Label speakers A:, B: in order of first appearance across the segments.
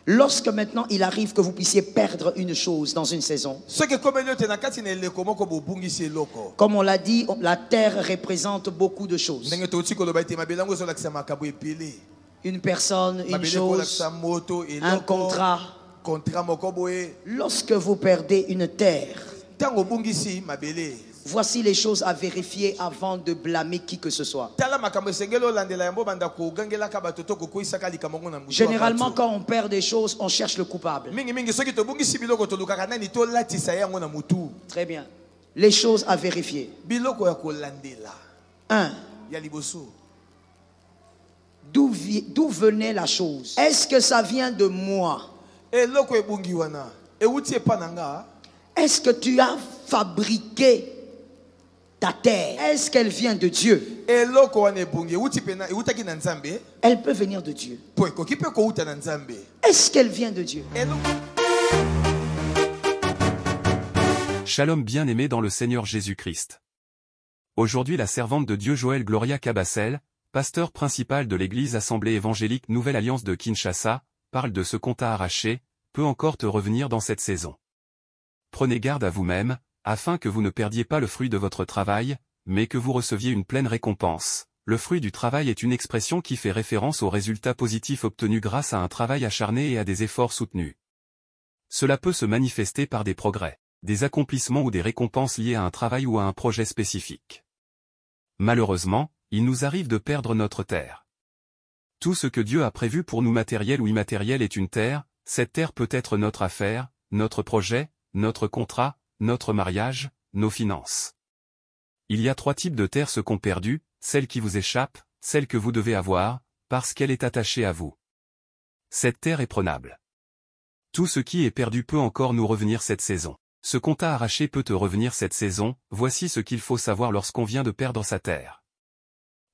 A: Lorsque maintenant il arrive que vous puissiez perdre une chose dans une saison, comme on l'a dit, la terre représente beaucoup de choses. Une personne, une chose, un contrat. Lorsque vous perdez une terre, voici les choses à vérifier avant de blâmer qui que ce soit. Généralement, quand on perd des choses, on cherche le coupable. Très bien. Les choses à vérifier. 1. D'où venait la chose? Est-ce que ça vient de moi? Est-ce que tu as fabriqué ta terre? Est-ce qu'elle vient de Dieu? Elle peut venir de Dieu. Est-ce qu'elle vient de Dieu?
B: Shalom bien-aimé dans le Seigneur Jésus-Christ. Aujourd'hui la servante de Dieu Joël Gloria Cabassel, pasteur principal de l'église Assemblée évangélique Nouvelle Alliance de Kinshasa, parle de ce compte à arracher, peut encore te revenir dans cette saison. Prenez garde à vous-même, afin que vous ne perdiez pas le fruit de votre travail, mais que vous receviez une pleine récompense. Le fruit du travail est une expression qui fait référence aux résultats positifs obtenus grâce à un travail acharné et à des efforts soutenus. Cela peut se manifester par des progrès, des accomplissements ou des récompenses liées à un travail ou à un projet spécifique. Malheureusement, il nous arrive de perdre notre terre. Tout ce que Dieu a prévu pour nous matériel ou immatériel est une terre. Cette terre peut être notre affaire, notre projet, notre contrat, notre mariage, nos finances. Il y a 3 types de terres qu'ont perdues, celle qui vous échappe, celle que vous devez avoir, parce qu'elle est attachée à vous. Cette terre est prenable. Tout ce qui est perdu peut encore nous revenir cette saison. Ce compte à arracher peut te revenir cette saison, voici ce qu'il faut savoir lorsqu'on vient de perdre sa terre.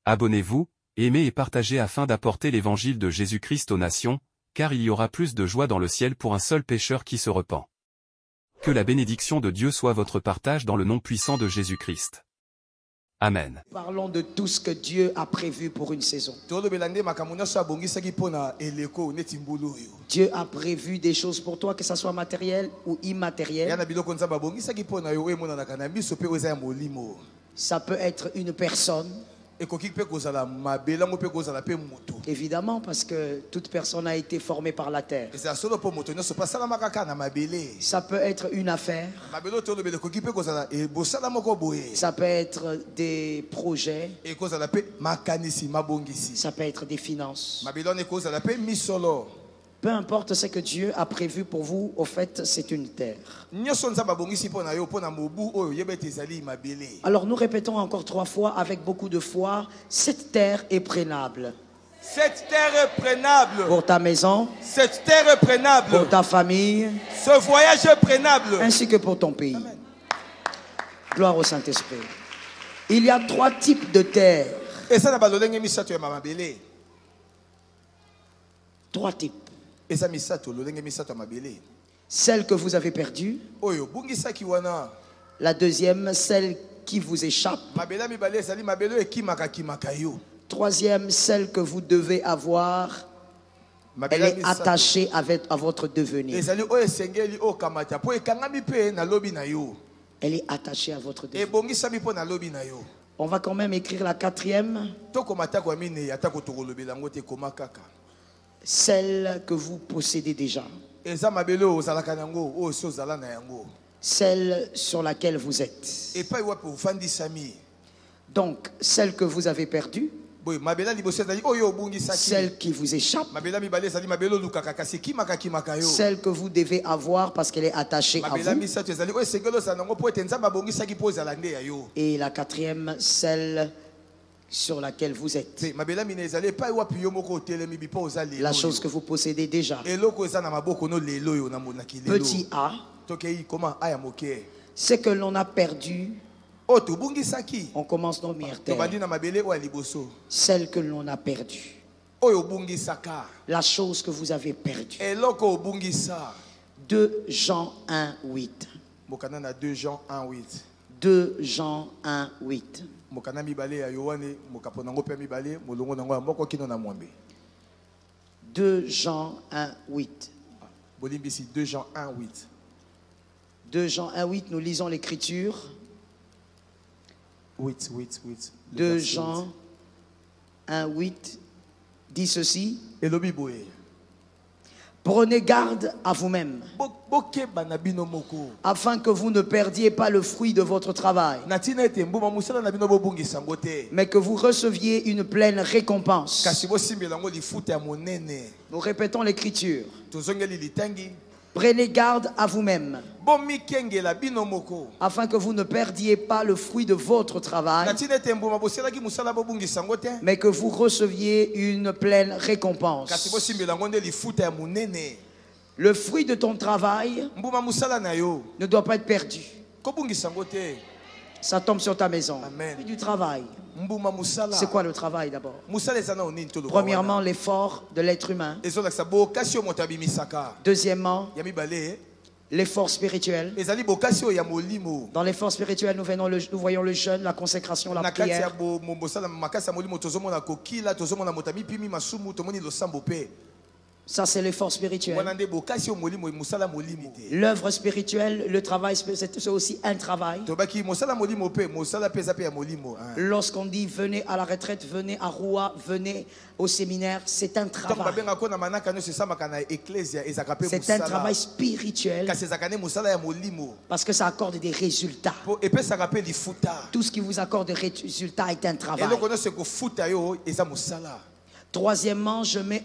B: Abonnez-vous, aimez et partagez afin d'apporter l'évangile de Jésus-Christ aux nations, car il y aura plus de joie dans le ciel pour un seul pécheur qui se repent. Que la bénédiction de Dieu soit votre partage dans le nom puissant de Jésus-Christ. Amen.
A: Parlons de tout ce que Dieu a prévu pour une saison. Dieu a prévu des choses pour toi, que ce soit matériel ou immatériel. Ça peut être une personne. Évidemment, parce que toute personne a été formée par la terre. Ça peut être une affaire. Ça peut être des projets. Ça peut être des finances. Peu importe ce que Dieu a prévu pour vous, au fait, c'est une terre. Alors nous répétons encore 3 fois avec beaucoup de foi, cette terre est prenable.
C: Cette terre est prenable.
A: Pour ta maison.
C: Cette terre est prenable.
A: Pour ta famille.
C: Ce voyage est prenable.
A: Ainsi que pour ton pays.
C: Amen.
A: Gloire au Saint-Esprit. Il y a 3 types de terres. 3 types. Celle que vous avez perdue. La deuxième, celle qui vous échappe. Troisième, celle que vous devez avoir. Elle est attachée à votre devenir. Elle est attachée à votre devenir. On va quand même écrire la 4e. Celle que vous possédez déjà. Celle sur laquelle vous êtes. Donc, celle que vous avez perdue. Celle qui vous échappe. Celle que vous devez avoir parce qu'elle est attachée à vous. Et la 4e, celle sur laquelle vous êtes. La chose que vous possédez déjà. Petit a, ce que l'on a perdu. On commence dans terre. Celle que l'on a perdue. La chose que vous avez perdue. 2 Jean 1, 8. 2 Jean 1, 8. 2 Jean 1, 8.
C: 2 Jean 1:8.
A: 2 Jean 1:8, nous lisons l'écriture.
C: 8.
A: 2 Jean 1:8 dit ceci. Prenez garde à vous-même, afin que vous ne perdiez pas le fruit de votre travail, mais que vous receviez une pleine récompense. Nous répétons l'écriture. Prenez garde à vous-même, afin que vous ne perdiez pas le fruit de votre travail, mais que vous receviez une pleine récompense. Le fruit de ton travail ne doit pas être perdu. Ça tombe sur ta maison. Le fruit du travail. C'est quoi le travail d'abord? Premièrement, l'effort de l'être humain. Deuxièmement, l'effort spirituel. Dans l'effort spirituel, nous voyons le jeûne, la consécration, la prière. Ça, c'est l'effort spirituel. L'œuvre spirituelle, le travail, c'est aussi un travail. Lorsqu'on dit venez à la retraite, venez à Roua, venez au séminaire, c'est un travail. C'est un travail spirituel. Parce que ça accorde des résultats. Tout ce qui vous accorde des résultats est un travail. Troisièmement, je mets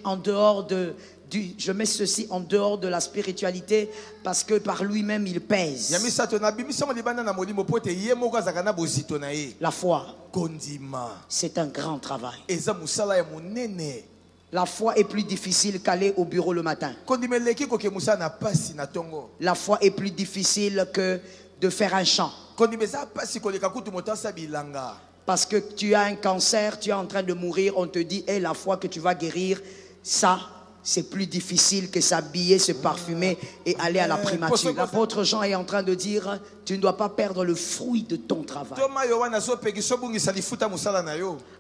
A: ceci en dehors de la spiritualité parce que par lui-même il pèse. La foi, c'est un grand travail. La foi est plus difficile qu'aller au bureau le matin. La foi est plus difficile que de faire un chant. Parce que tu as un cancer, tu es en train de mourir, on te dit, la foi que tu vas guérir, ça, c'est plus difficile que s'habiller, se parfumer et aller à la primature. L'apôtre Jean est en train de dire, tu ne dois pas perdre le fruit de ton travail.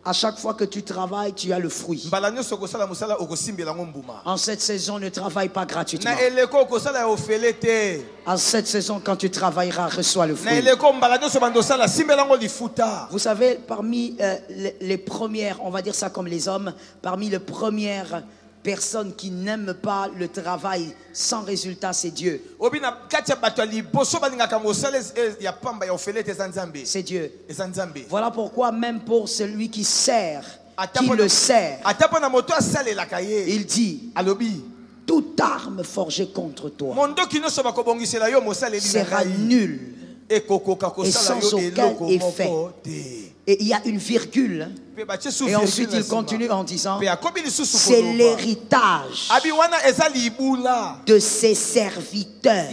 A: À chaque fois que tu travailles, tu as le fruit. En cette saison, ne travaille pas gratuitement. En cette saison, quand tu travailleras, reçois le fruit. Vous savez, parmi les premières, on va dire ça comme les hommes, parmi les premières personne qui n'aime pas le travail sans résultat, c'est Dieu. C'est Dieu. Voilà pourquoi même pour celui qui sert, qui le sert, il dit, toute arme forgée contre toi sera nulle et sans aucun effet. Et il y a une virgule. Et ensuite il continue en disant, c'est l'héritage de ses serviteurs.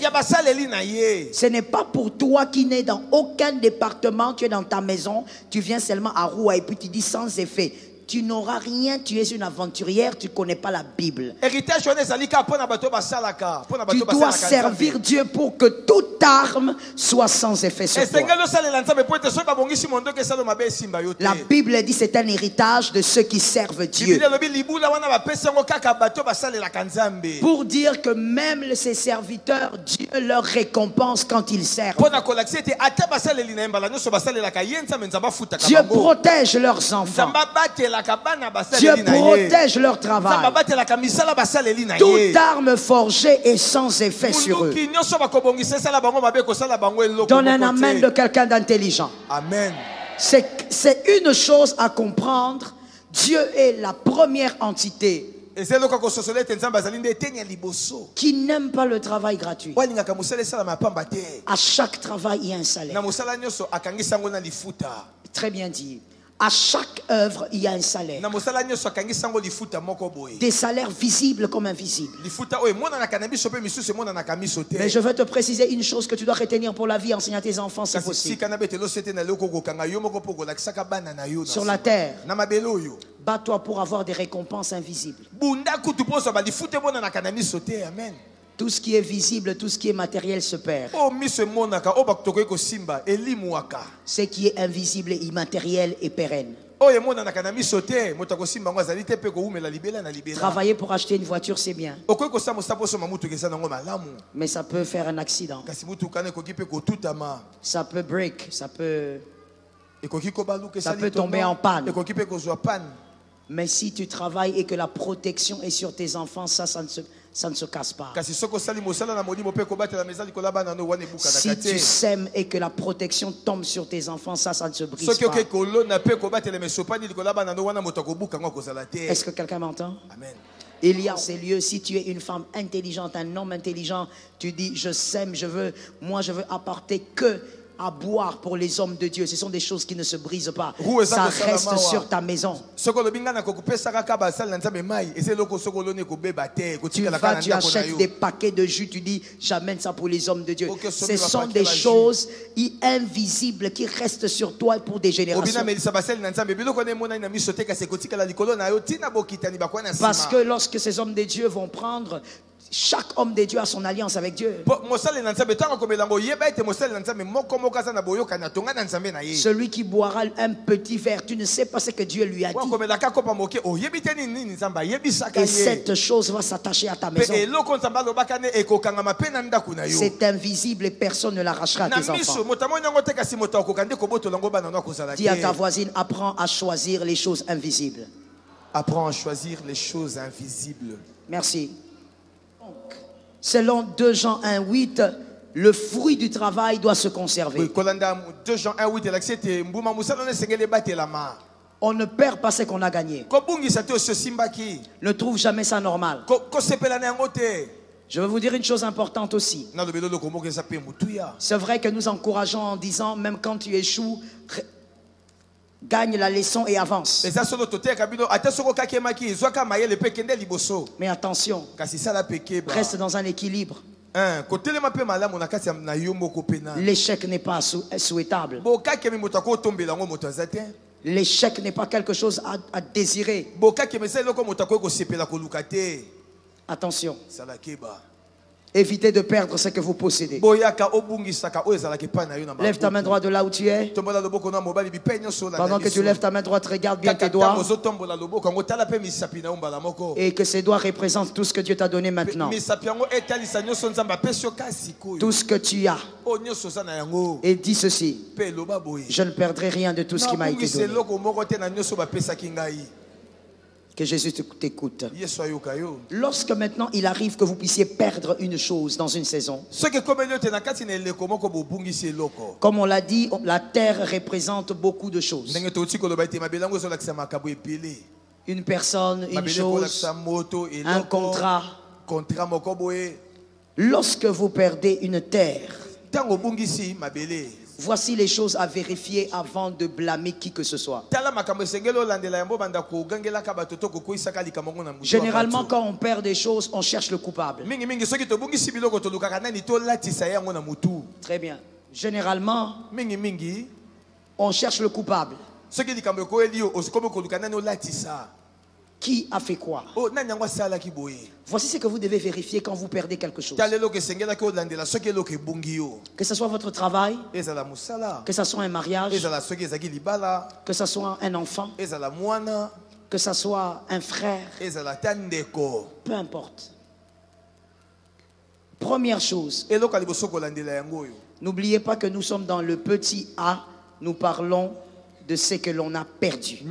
A: Ce n'est pas pour toi qui n'es dans aucun département, tu es dans ta maison, tu viens seulement à Roua et puis tu dis sans effet. Tu n'auras rien, tu es une aventurière, tu ne connais pas la Bible. Tu dois servir Dieu pour que toute arme soit sans effet sur toi. La Bible dit c'est un héritage de ceux qui servent Dieu. Pour dire que même ses serviteurs, Dieu leur récompense quand ils servent. Dieu protège leurs enfants. Dieu protège leur travail. Toute arme forgée est sans effet sur eux. Donne un amen de quelqu'un d'intelligent.
C: Amen.
A: C'est une chose à comprendre. Dieu est la première entité qui n'aime pas le travail gratuit. À chaque travail, il y a un salaire. Très bien dit. À chaque œuvre, il y a un salaire. Des salaires visibles comme invisibles. Mais je veux te préciser une chose que tu dois retenir pour la vie, enseigner à tes enfants, c'est possible. Sur la terre, bats-toi pour avoir des récompenses invisibles. Tout ce qui est visible, tout ce qui est matériel se perd. Ce qui est invisible et immatériel est pérenne. Travailler pour acheter une voiture, c'est bien. Mais ça peut faire un accident. Ça peut break, ça peut tomber en panne. Mais si tu travailles et que la protection est sur tes enfants, ça ne se casse pas. Si tu sèmes et que la protection tombe sur tes enfants, ça ne se brise pas. Est-ce que quelqu'un m'entend?
C: Amen.
A: Il y a ces lieux, si tu es une femme intelligente, un homme intelligent, tu dis je sème, je veux apporter que à boire pour les hommes de Dieu. Ce sont des choses qui ne se brisent pas. Ça reste sur ta maison. Tu achètes des paquets de jus, tu dis j'amène ça pour les hommes de Dieu. Ce sont des choses invisibles qui restent sur toi pour des générations. Parce que lorsque ces hommes de Dieu vont prendre, chaque homme de Dieu a son alliance avec Dieu. Celui qui boira un petit verre, tu ne sais pas ce que Dieu lui a dit. Et cette chose va s'attacher à ta maison. C'est invisible et personne ne l'arrachera à tes enfants. Dis à ta voisine, apprends à choisir les choses invisibles.
C: Apprends à choisir les choses invisibles.
A: Merci. Donc, selon 2 Jean 1,8, le fruit du travail doit se conserver. On ne perd pas ce qu'on a gagné. Ne trouve jamais ça normal. Je vais vous dire une chose importante aussi. C'est vrai que nous encourageons en disant, même quand tu échoues, gagne la leçon et avance. Mais attention, reste dans un équilibre. L'échec n'est pas souhaitable. L'échec n'est pas quelque chose à désirer. Attention. Évitez de perdre ce que vous possédez. Lève ta main droite de là où tu es. Pendant que tu lèves ta main droite, regarde bien tes doigts. Et que ces doigts représentent tout ce que Dieu t'a donné maintenant. Tout ce que tu as. Et dis ceci. Je ne perdrai rien de tout ce qui m'a été donné. Que Jésus t'écoute. Lorsque maintenant il arrive que vous puissiez perdre une chose dans une saison, comme on l'a dit, la terre représente beaucoup de choses. Une personne, une chose, un contrat. Lorsque vous perdez une terre, voici les choses à vérifier avant de blâmer qui que ce soit. Généralement, quand on perd des choses, on cherche le coupable. Très bien. Généralement, on cherche le coupable. Qui a fait quoi? Voici ce que vous devez vérifier quand vous perdez quelque chose. Que ce soit votre travail, que ce soit un mariage, que ce soit un enfant, que ce soit un frère, peu importe. Première chose, n'oubliez pas que nous sommes dans le petit A, nous parlons de ce que l'on a perdu.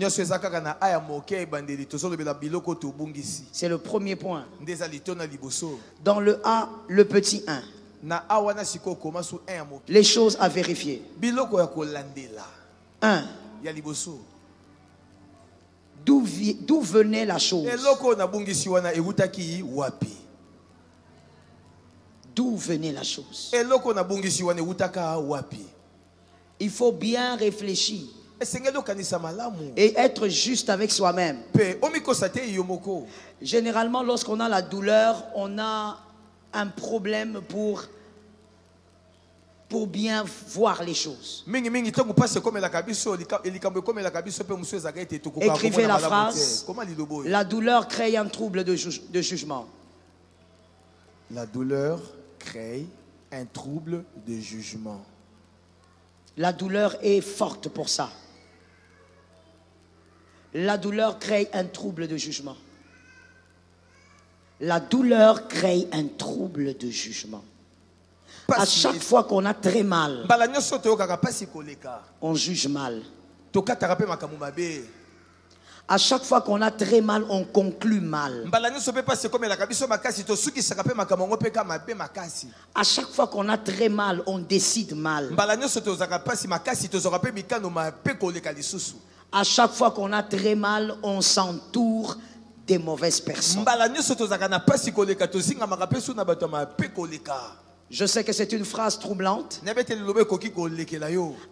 A: C'est le premier point. Dans le A, le petit 1. Les choses à vérifier. 1. D'où venait la chose? D'où venait la chose? Il faut bien réfléchir et être juste avec soi-même. Généralement, lorsqu'on a la douleur, on a un problème pour bien voir les choses. Écrivez la phrase: la douleur crée un trouble de jugement.
C: La douleur crée un trouble de jugement.
A: La douleur est forte pour ça. La douleur crée un trouble de jugement. La douleur crée un trouble de jugement. À chaque fois qu'on a très mal, on juge mal. À chaque fois qu'on a très mal, on conclut mal. À chaque fois qu'on a très mal, on décide mal. À chaque fois qu'on a très mal, on s'entoure des mauvaises personnes. Je sais que c'est une phrase troublante.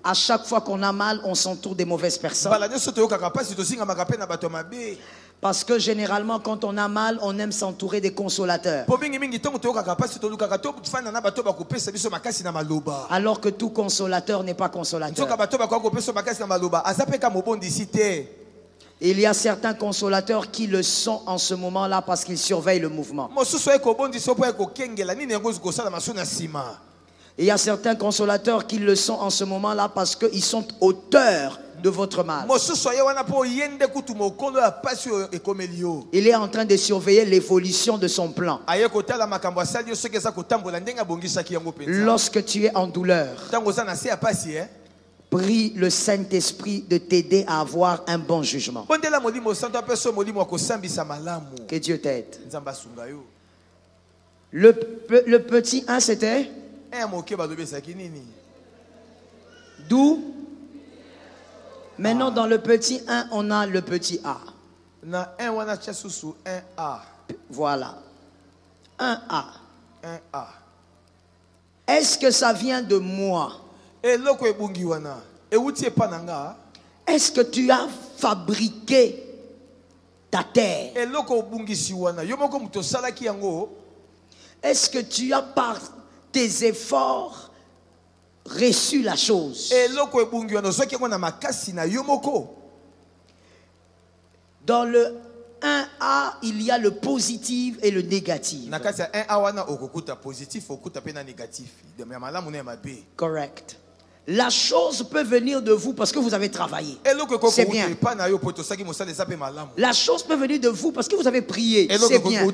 A: À chaque fois qu'on a mal, on s'entoure des mauvaises personnes. Parce que généralement, quand on a mal, on aime s'entourer des consolateurs. Alors que tout consolateur n'est pas consolateur. Il y a certains consolateurs qui le sont en ce moment-là parce qu'ils surveillent le mouvement. Il y a certains consolateurs qui le sont en ce moment-là parce qu'ils sont auteurs de votre mal. Il est en train de surveiller l'évolution de son plan. Lorsque tu es en douleur, prie le Saint-Esprit de t'aider à avoir un bon jugement. Que Dieu t'aide. Le petit 1, c'était d'où? Maintenant, dans le petit 1, on a le petit A. Voilà. 1A. Est-ce que ça vient de moi? Est-ce que tu as fabriqué ta terre? Est-ce que tu as par tes efforts reçu la chose? Dans le 1A, il y a le positif et le négatif. Correct. La chose peut venir de vous parce que vous avez travaillé. C'est bien. La chose peut venir de vous parce que vous avez prié. C'est bien.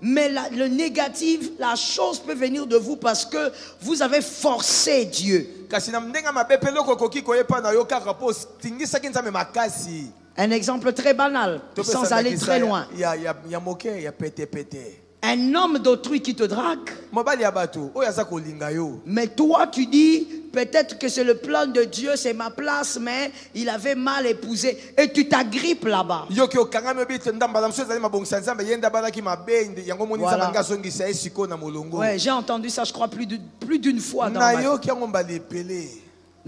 A: Mais le négatif, la chose peut venir de vous parce que vous avez forcé Dieu. Un exemple très banal, sans aller très loin. Un homme d'autrui qui te drague, mais toi tu dis peut-être que c'est le plan de Dieu, c'est ma place, mais il avait mal épousé et tu t'agrippes là-bas. Voilà. Ouais, j'ai entendu ça, je crois, plus d'une fois dans ma vie.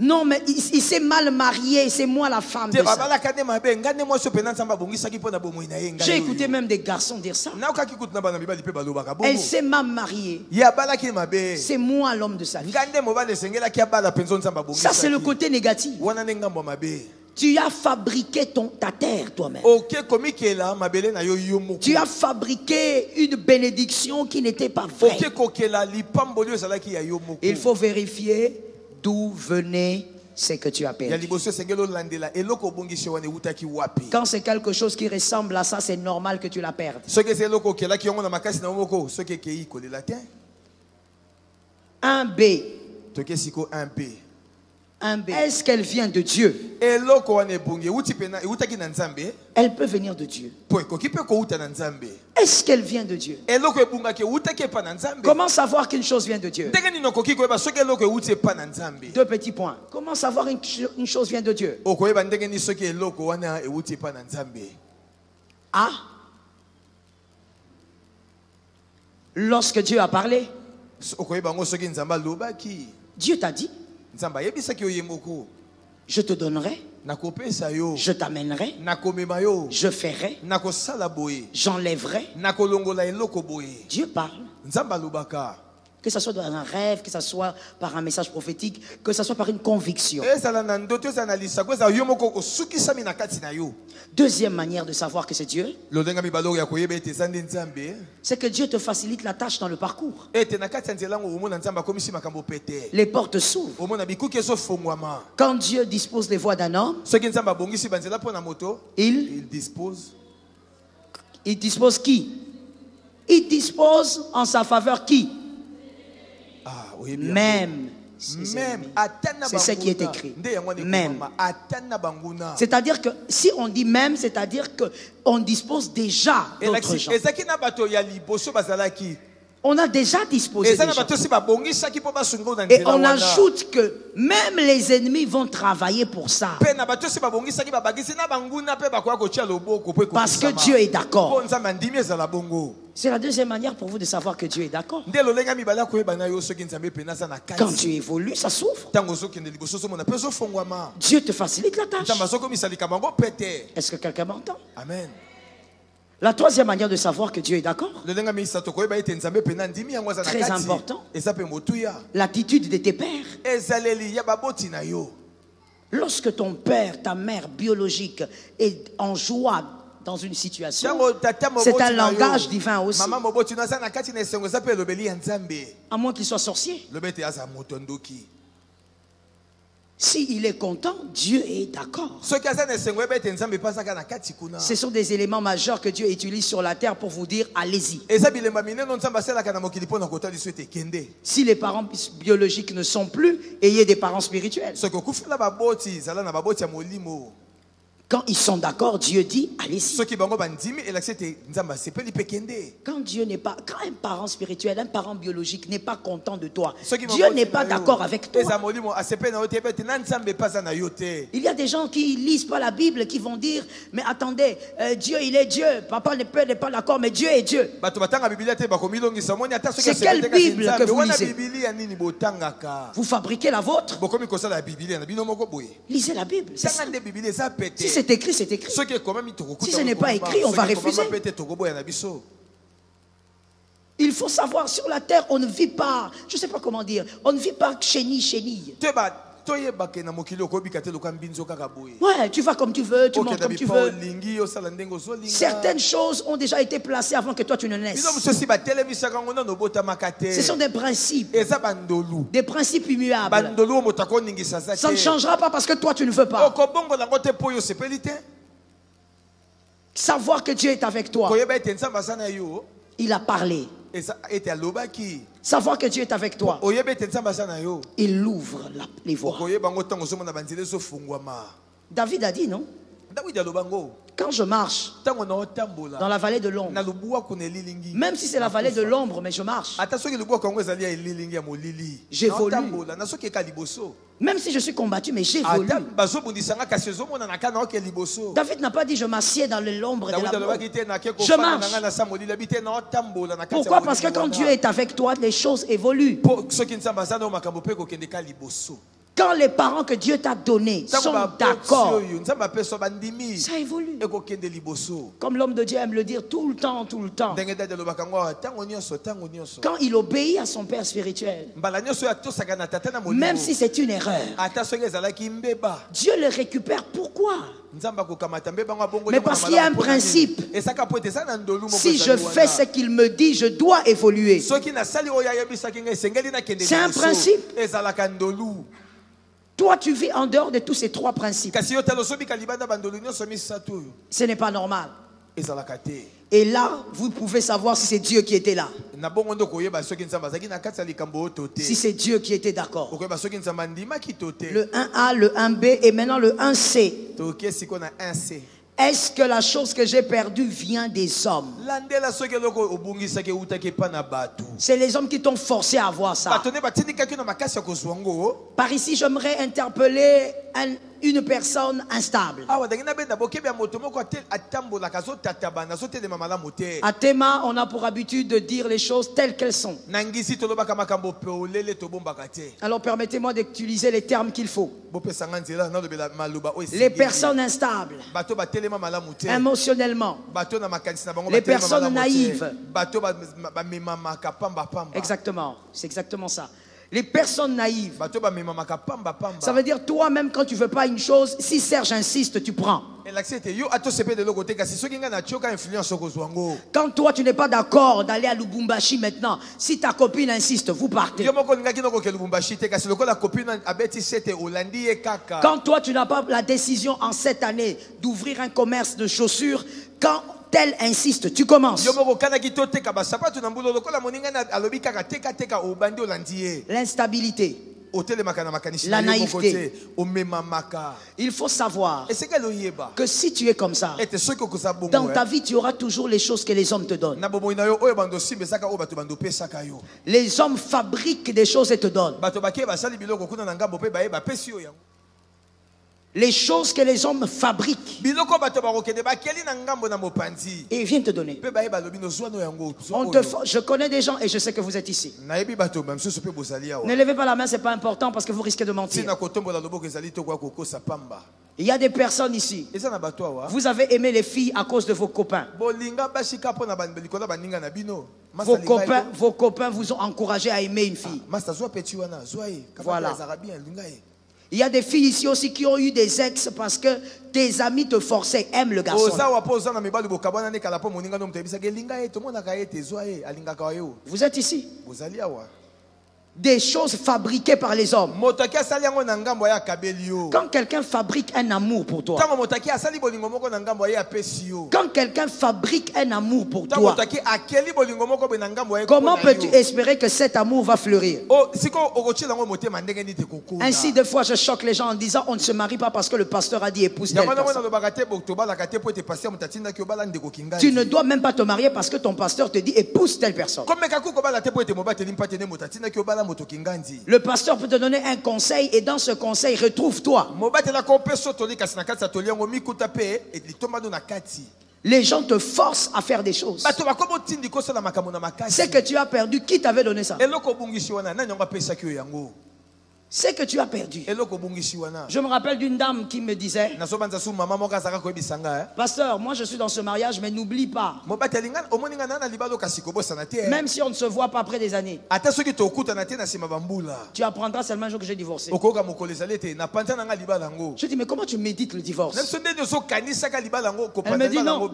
A: Non, mais il s'est mal marié, c'est moi la femme de ça. J'ai écouté même des garçons dire ça. Elle s'est mal mariée. C'est moi l'homme de sa vie. Ça, c'est le côté négatif. Tu as fabriqué ta terre toi-même. Tu as fabriqué une bénédiction qui n'était pas vraie. Il faut vérifier d'où venait ce que tu as perdu. Quand c'est quelque chose qui ressemble à ça, c'est normal que tu la perdes. 1B. 1B. Est-ce qu'elle vient de Dieu? Elle peut venir de Dieu. Est-ce qu'elle vient de Dieu? Comment savoir qu'une chose vient de Dieu? Deux petits points. Comment savoir une chose vient de Dieu? A. Lorsque Dieu a parlé, Dieu t'a dit, je te donnerai, je t'amènerai, je ferai, j'enlèverai. Dieu parle. Que ce soit dans un rêve, que ce soit par un message prophétique, que ce soit par une conviction. Deuxième manière de savoir que c'est Dieu, c'est que Dieu te facilite la tâche dans le parcours. Les portes s'ouvrent. Quand Dieu dispose les voies d'un homme, il dispose qui? Il dispose en sa faveur qui? Même. C'est ce qui est écrit. Même. C'est-à-dire que si on dit même, c'est-à-dire qu'on dispose déjà d'autres gens. On a déjà disposé des gens. Et on ajoute que même les ennemis vont travailler pour ça. Parce que Dieu est d'accord. C'est la deuxième manière pour vous de savoir que Dieu est d'accord. Quand tu évolues, ça s'ouvre. Dieu te facilite la tâche. Est-ce que quelqu'un m'entend?
C: Amen.
A: La troisième manière de savoir que Dieu est d'accord, très important, l'attitude de tes pères. Lorsque ton père, ta mère biologique est en joie dans une situation, c'est un langage divin aussi. À moins qu'il soit sorcier. S'il est content, Dieu est d'accord. Ce sont des éléments majeurs que Dieu utilise sur la terre pour vous dire allez-y. Si les parents biologiques ne sont plus, ayez des parents spirituels. Quand ils sont d'accord, Dieu dit allez-y. Quand Dieu n'est pas, quand un parent spirituel, un parent biologique n'est pas content de toi, Dieu n'est pas d'accord avec toi. Il y a des gens qui lisent pas la Bible, qui vont dire mais attendez, Dieu il est Dieu, papa n'est pas d'accord, mais Dieu est Dieu. C'est quelle Bible que vous lisez? Vous fabriquez la vôtre? Lisez la Bible. Si c'est écrit, c'est écrit. Si ce n'est pas écrit, on va refuser. Il faut savoir, sur la terre, on ne vit pas, je ne sais pas comment dire, on ne vit pas chenille. Ouais, tu vas comme tu veux, tu manges comme tu veux. Certaines choses ont déjà été placées avant que toi tu ne naisses. Ce sont des principes immuables. Ça ne changera pas parce que toi tu ne veux pas. Savoir que Dieu est avec toi. Il a parlé. Savoir que Dieu est avec toi. Il ouvre les voies. David a dit non? Quand je marche dans la vallée de l'ombre, même si c'est la vallée de l'ombre, mais je marche, j'évolue. Même si je suis combattu, mais j'évolue. David n'a pas dit je m'assieds dans l'ombre de la mort. Je marche. Pourquoi? Parce que quand Dieu est avec toi, les choses évoluent. Quand les parents que Dieu t'a donnés sont d'accord, ça évolue. Comme l'homme de Dieu aime le dire tout le temps. Quand il obéit à son père spirituel, même si c'est une erreur, Dieu le récupère. Pourquoi? Mais parce qu'il y a un principe. Si je fais ce qu'il me dit, je dois évoluer. C'est un principe. Toi, tu vis en dehors de tous ces trois principes. Ce n'est pas normal. Et là, vous pouvez savoir si c'est Dieu qui était là. Si c'est Dieu qui était d'accord. Le 1A, le 1B et maintenant le 1C. Est-ce que la chose que j'ai perdue vient des hommes? C'est les hommes qui t'ont forcé à avoir ça. Par ici, j'aimerais interpeller une personne instable. À Théma, on a pour habitude de dire les choses telles qu'elles sont. Alors permettez-moi d'utiliser les termes qu'il faut. Les personnes instables, émotionnellement, les personnes naïves. Exactement, c'est exactement ça. Les personnes naïves. Ça veut dire toi-même quand tu veux pas une chose, si Serge insiste, tu prends. Quand toi tu n'es pas d'accord d'aller à Lubumbashi maintenant, si ta copine insiste, vous partez. Quand toi tu n'as pas la décision en cette année d'ouvrir un commerce de chaussures, quand tel insiste, tu commences. L'instabilité, la naïveté. Il faut savoir que si tu es comme ça, dans ta vie tu auras toujours les choses que les hommes te donnent. Les hommes fabriquent des choses et te donnent. Les choses que les hommes fabriquent et viennent te donner. Je connais des gens et je sais que vous êtes ici. Ne levez pas la main, c'est pas important parce que vous risquez de mentir. Il y a des personnes ici. Vous avez aimé les filles à cause de vos copains. Vos copains vous ont encouragé à aimer une fille. Voilà. Il y a des filles ici aussi qui ont eu des ex parce que tes amis te forçaient. Aime le garçon. Vous êtes ici. Des choses fabriquées par les hommes. Quand quelqu'un fabrique un amour pour toi, quand quelqu'un fabrique un amour pour toi, comment peux-tu espérer que cet amour va fleurir? Ainsi, des fois, je choque les gens en disant on ne se marie pas parce que le pasteur a dit épouse telle personne. Tu ne dois même pas te marier parce que ton pasteur te dit épouse telle personne. Le pasteur peut te donner un conseil et dans ce conseil, retrouve-toi. Les gens te forcent à faire des choses. C'est que tu as perdu. Qui t'avait donné ça? C'est que tu as perdu. Je me rappelle d'une dame qui me disait, pasteur, moi je suis dans ce mariage, mais n'oublie pas, même si on ne se voit pas après des années, tu apprendras seulement un jour que j'ai divorcé. Je dis, mais comment tu médites le divorce? Elle me dit non.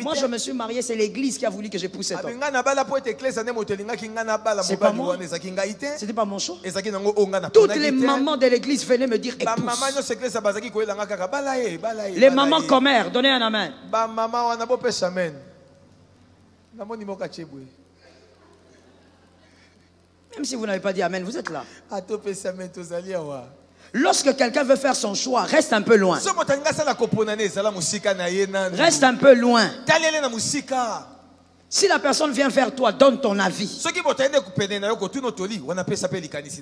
A: Moi je me suis marié, c'est l'église qui a voulu que j'épouse cet homme. C'est pas moi. C'était pas mon choix. Toutes les mamans de l'église venaient me dire épouse. Les mamans commères, donnez un amen. Même si vous n'avez pas dit amen, vous êtes là. Lorsque quelqu'un veut faire son choix, reste un peu loin. Reste un peu loin. Si la personne vient vers toi, donne ton avis.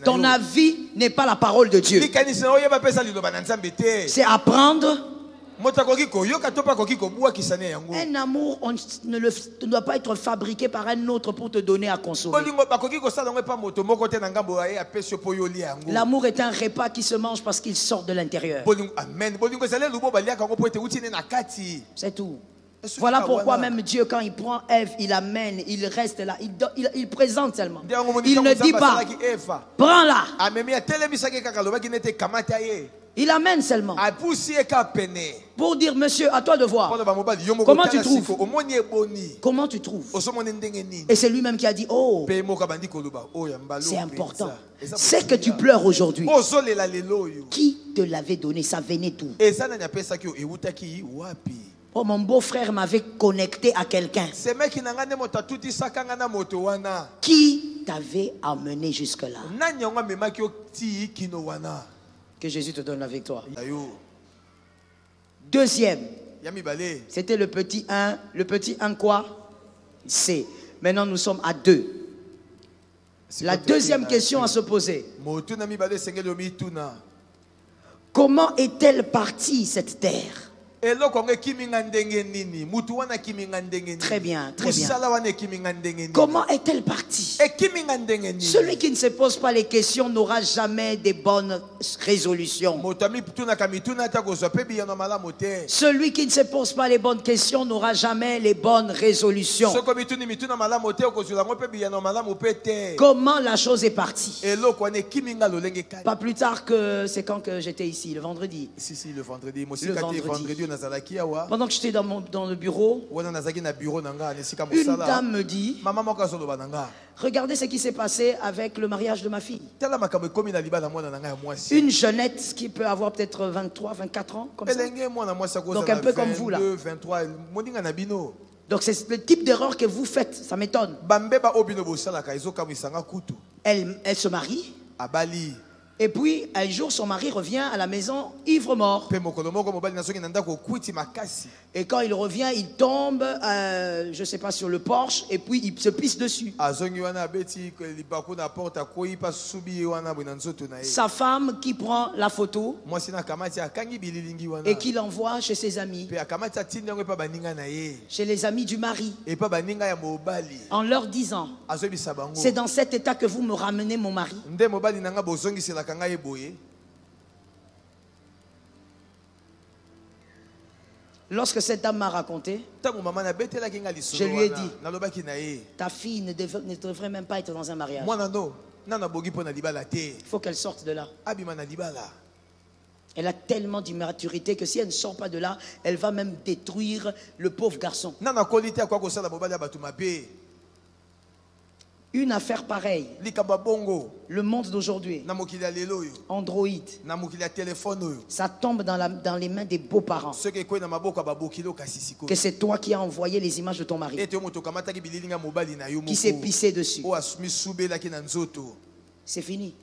A: Ton avis n'est pas la parole de Dieu. C'est apprendre. Un amour ne doit pas être fabriqué par un autre pour te donner à consommer. L'amour est un repas qui se mange parce qu'il sort de l'intérieur. C'est tout. Voilà pourquoi même Dieu, quand il prend Ève, il amène, il reste là, il présente seulement. Il ne dit pas, prends-la. Il amène seulement. Pour dire, monsieur, à toi de voir. Comment tu trouves? Comment tu trouves? Et c'est lui-même qui a dit, oh, c'est important. C'est que tu pleures aujourd'hui. Qui te l'avait donné? Ça venait tout. Oh, mon beau-frère m'avait connecté à quelqu'un. Qui t'avait amené jusque-là? Que Jésus te donne la victoire. Deuxième, c'était le petit 1. Le petit 1 quoi? C. Maintenant nous sommes à 2. La deuxième question à se poser. Comment est-elle partie cette terre? Très bien, très bien. Comment est-elle partie? Celui qui ne se pose pas les questions n'aura jamais de bonnes résolutions. Celui qui ne se pose pas les bonnes questions n'aura jamais les bonnes résolutions. Comment la chose est partie? Pas plus tard que c'est quand que j'étais ici, le vendredi.
C: Si, le vendredi.
A: Le vendredi. Pendant que j'étais dans le bureau, une dame me dit, regardez ce qui s'est passé avec le mariage de ma fille. Une jeunette qui peut avoir peut-être 23, 24 ans, comme ça. Donc un peu comme vous là. Donc c'est le type d'erreur que vous faites, ça m'étonne. Elle se marie. Et puis, un jour, son mari revient à la maison ivre-mort. Et quand il revient, il tombe, je ne sais pas, sur le porche, et puis il se pisse dessus. Sa femme qui prend la photo et qui l'envoie chez ses amis, chez les amis du mari, en leur disant, c'est dans cet état que vous me ramenez mon mari. Lorsque cette dame m'a raconté, je lui ai dit, ta fille ne devrait même pas être dans un mariage. Il faut qu'elle sorte de là. Elle a tellement d'immaturité que si elle ne sort pas de là, elle va même détruire le pauvre garçon. Une affaire pareille, le monde d'aujourd'hui, Android, ça tombe dans les mains des beaux-parents. Que c'est toi qui as envoyé les images de ton mari, qui s'est pissé dessus. C'est fini.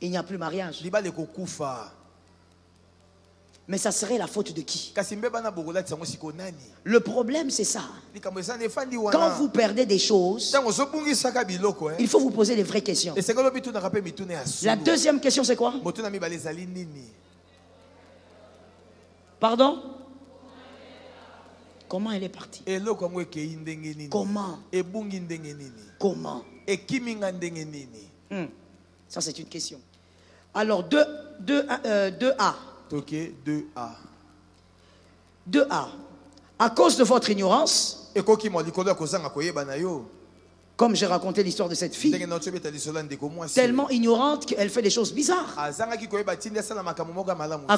A: Il n'y a plus mariage. Mais ça serait la faute de qui? Le problème, c'est ça. Quand vous perdez des choses, il faut vous poser les vraies questions. La deuxième question, c'est quoi? Pardon? Comment elle est partie? Comment? Comment? Ça, c'est une question. Alors, 2A. 2A. À cause de votre ignorance, comme j'ai raconté l'histoire de cette fille, tellement ignorante qu'elle fait des choses bizarres. À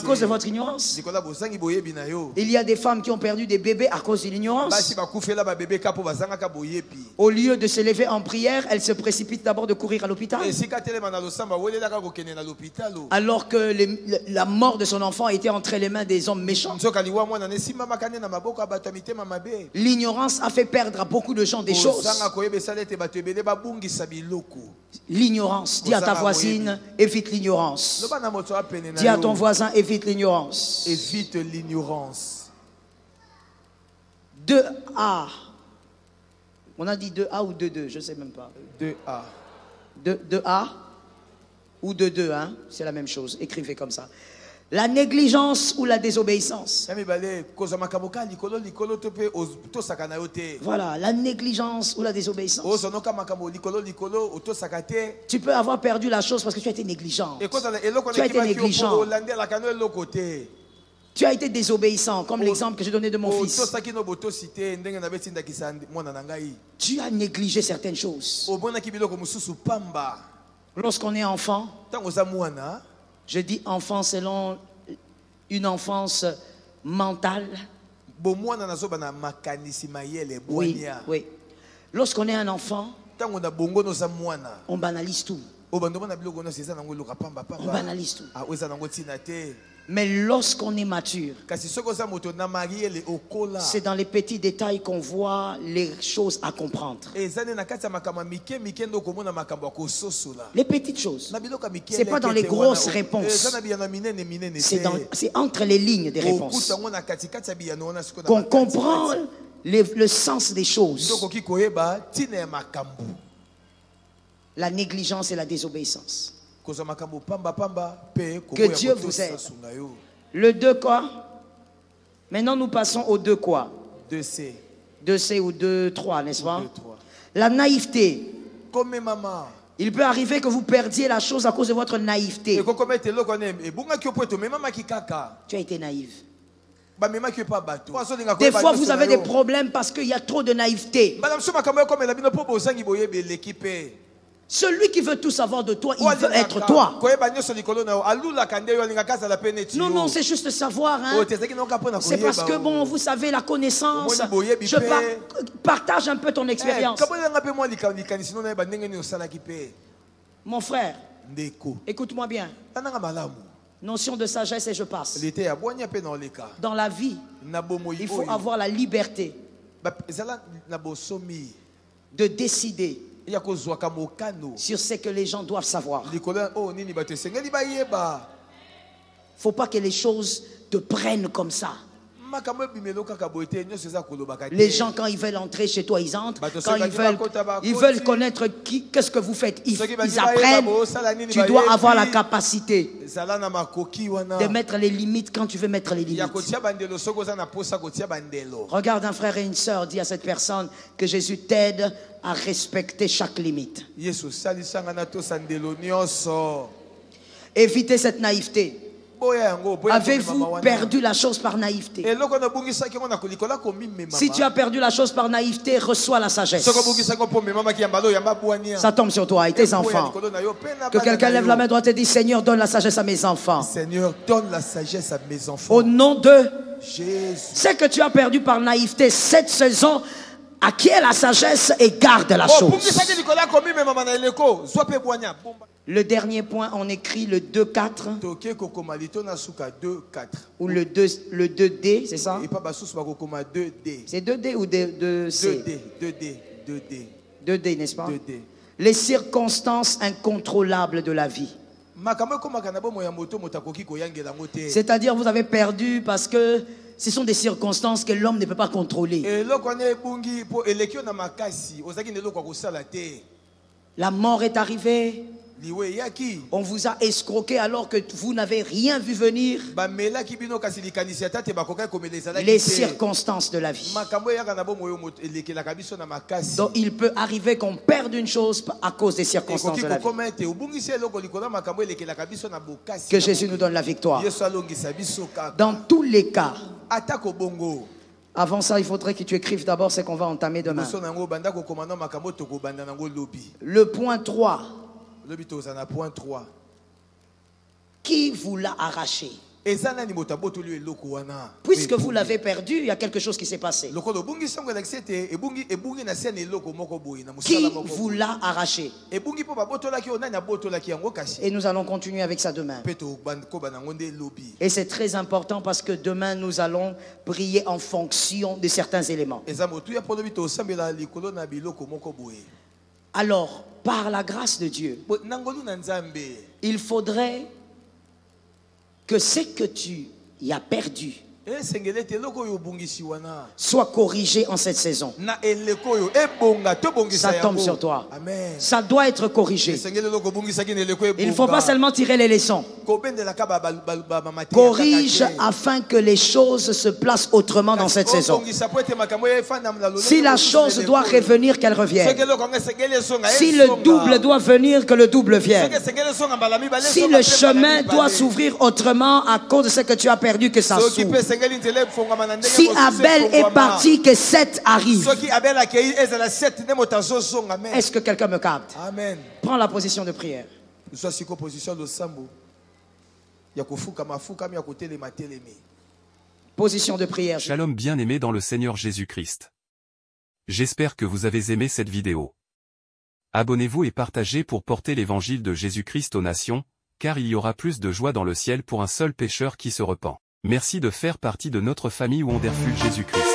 A: cause de votre ignorance. Il y a des femmes qui ont perdu des bébés à cause de l'ignorance. Au lieu de se lever en prière, elles se précipitent d'abord de courir à l'hôpital. Alors que la mort de son enfant était entre les mains des hommes méchants. L'ignorance a fait perdre à beaucoup de gens des choses. L'ignorance. Dis à ta voisine, évite l'ignorance. Dis à ton voisin, évite l'ignorance.
C: Évite l'ignorance.
A: 2A. On a dit 2A ou 2-2, je ne sais même pas.
C: 2A.
A: 2A ou 2-2, hein? C'est la même chose. Écrivez comme ça. La négligence ou la désobéissance. Voilà, la négligence ou la désobéissance. Tu peux avoir perdu la chose parce que tu as été négligent. Tu as été négligent. Tu as été désobéissant, comme l'exemple que j'ai donné de mon fils. Tu as négligé certaines choses. Lorsqu'on est enfant, je dis enfant selon une enfance mentale. Oui, oui. Lorsqu'on est un enfant, on banalise tout. On banalise tout. Mais lorsqu'on est mature, c'est dans les petits détails qu'on voit les choses à comprendre. Les petites choses. C'est pas dans les grosses réponses. C'est entre les lignes des réponses qu'on comprend le sens des choses. La négligence et la désobéissance. Que Dieu vous aide. Le 2 quoi? Maintenant nous passons au 2 quoi?
C: 2C.
A: 2C ou 2-3, n'est-ce pas? 2-3. La naïveté.
C: Comme maman.
A: Il peut arriver que vous perdiez la chose à cause de votre naïveté. Tu as été naïve. Des fois, vous avez des problèmes parce qu'il y a trop de naïveté. Celui qui veut tout savoir de toi, il veut être toi. Non, non, c'est juste savoir. Hein. C'est parce que, bon, vous savez, la connaissance. Je partage un peu ton expérience. Mon frère, écoute-moi bien. Notion de sagesse et je passe. Dans la vie, il faut avoir la liberté de décider sur ce que les gens doivent savoir. Il ne faut pas que les choses te prennent comme ça. Les gens, quand ils veulent entrer chez toi, ils entrent. Quand ils veulent connaître qu'est-ce que vous faites, ils apprennent. Tu dois avoir la capacité de mettre les limites quand tu veux mettre les limites. Regarde un frère et une sœur, dis à cette personne que Jésus t'aide à respecter chaque limite. Évitez cette naïveté. Avez-vous perdu la chose par naïveté? Si tu as perdu la chose par naïveté, reçois la sagesse. Ça tombe sur toi et tes enfants. Que quelqu'un lève la main droite et dit: Seigneur, donne la sagesse à mes enfants.
C: Seigneur, donne la sagesse à mes enfants.
A: Au nom de
C: Jésus.
A: Ce que tu as perdu par naïveté cette saison, acquiert la sagesse et garde la chose. Le dernier point, on écrit le 2-4 ou le 2D, c'est ça? C'est 2D ou 2C? 2D, n'est-ce pas? 2D. Les circonstances incontrôlables de la vie. C'est-à-dire vous avez perdu parce que ce sont des circonstances que l'homme ne peut pas contrôler. La mort est arrivée. On vous a escroqué alors que vous n'avez rien vu venir. Les circonstances de la vie. Donc il peut arriver qu'on perde une chose à cause des circonstances de la vie. Que Jésus nous donne la victoire. Dans tous les cas. Avant ça, il faudrait que tu écrives d'abord ce qu'on va entamer demain. Le point 3. Qui vous l'a arraché? Puisque vous l'avez perdu, il y a quelque chose qui s'est passé. Qui vous l'a arraché? Et nous allons continuer avec ça demain. Et c'est très important parce que demain nous allons prier en fonction de certains éléments. Alors, par la grâce de Dieu, il faudrait que ce que tu y as perdu soit corrigé en cette saison. Ça tombe sur toi. Amen. Ça doit être corrigé. Il ne faut pas seulement tirer les leçons. Corrige afin que les choses se placent autrement dans cette saison. Si la chose doit revenir, qu'elle revienne. Si le double doit venir, que le double vienne. Si le chemin doit s'ouvrir autrement à cause de ce que tu as perdu, que ça s'ouvre. Si Abel est parti, que 7 arrive. Est-ce que quelqu'un me capte?
C: Amen.
A: Prends la position de prière. Position de prière.
B: Shalom bien-aimés dans le Seigneur Jésus-Christ. J'espère que vous avez aimé cette vidéo. Abonnez-vous et partagez pour porter l'évangile de Jésus-Christ aux nations, car il y aura plus de joie dans le ciel pour un seul pécheur qui se repent. Merci de faire partie de notre famille Wonderful Jésus-Christ.